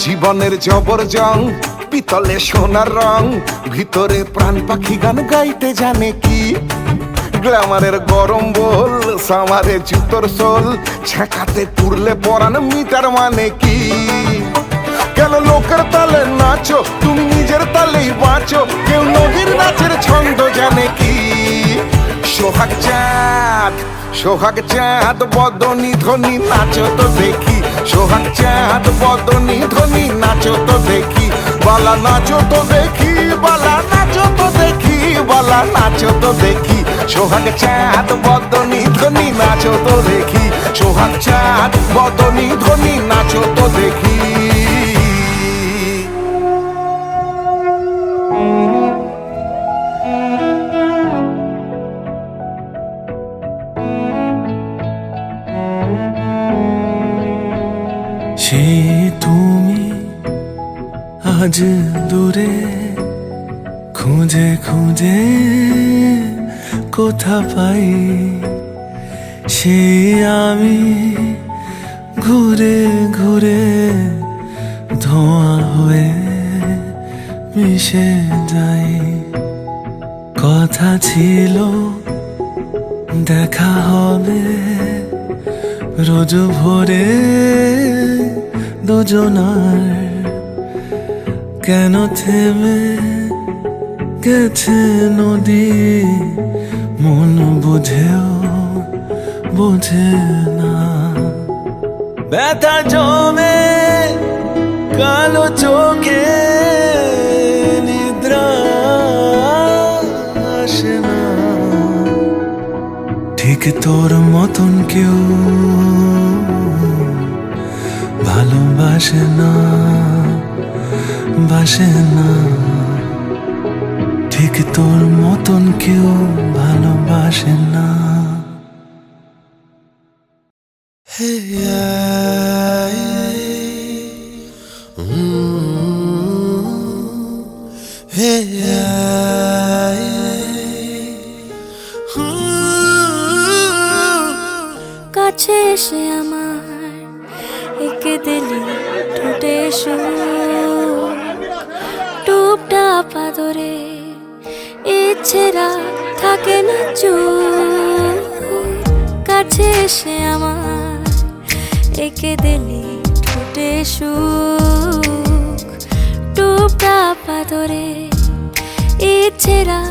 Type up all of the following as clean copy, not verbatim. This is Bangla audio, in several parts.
জীবনের জবর জং, পিতলে সোনার রং, ভিতরে প্রাণ পাখি গান গাইতে জানে কি। গ্ল্যামারের গরম বল, সামারে জুতোর সোল, ছেঁকাতে পুরলে পরান মিটার মানে কি। কেন লোকের তালে নাচো, তুমি নিজের তালেই বাঁচো, কেউ নদীর নাচের ছন্দ জানে কি। সোহাগ চাঁদ, সোহাগ চাঁদ বদনি ধ্বনি নাচো তো দেখি। সোহাগ চাঁদ বদনি ধ্বনি নাচো তো দেখি। বালা নাচো তো দেখি, বালা নাচো তো দেখি, বালা নাচো তো দেখি। সোহাগ চাঁদ বদনি ধ্বনি নাচো তো দেখি। সোহাগ চাঁদ বদনি ধ্বনি নাচো তো দেখি। সে তুমি আজ দূরে, খুঁজে খুঁজে কোথা পাই। সে আমি ঘুরে ঘুরে ধোঁয়া হয়ে মিশে যাই। কথা ছিল দেখা হবে রোজ ভোরে দুজনার, কেন থেমে গেছে নদী মন বুঝেও বোঝে না। ব্যথা জমে কালো চোখে নিদ্রা আসে না। ঠিক তোর মতন কেউ ভালোবাসে না, বাসে না। ঠিক তোর মতন কেউ ভালোবাসে না। হে হে কাছে এসে আমার একে দিলি ঠোঁটে সুর, টুপটা পাদরে ইচ্ছেরা থাকে না চুপ। কাছে এসে আমার একে দিলি ঠোঁটে সুর, টুপটা পাদরে ইচ্ছেরা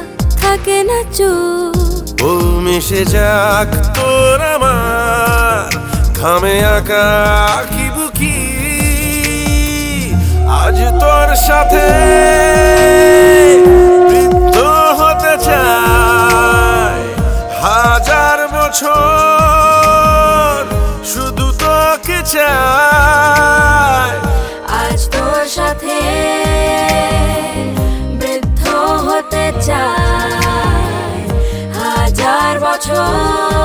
থাকে না চুপ। ও মিশে যাক তোর আমার ঘামে আঁকা আঁকি বুকি, আজ তোর সাথে বৃদ্ধ হতে চাই। হাজার বছর শুধু তোকে চাই। আজ তোর সাথে বৃদ্ধ হতে চাই। হাজার বছর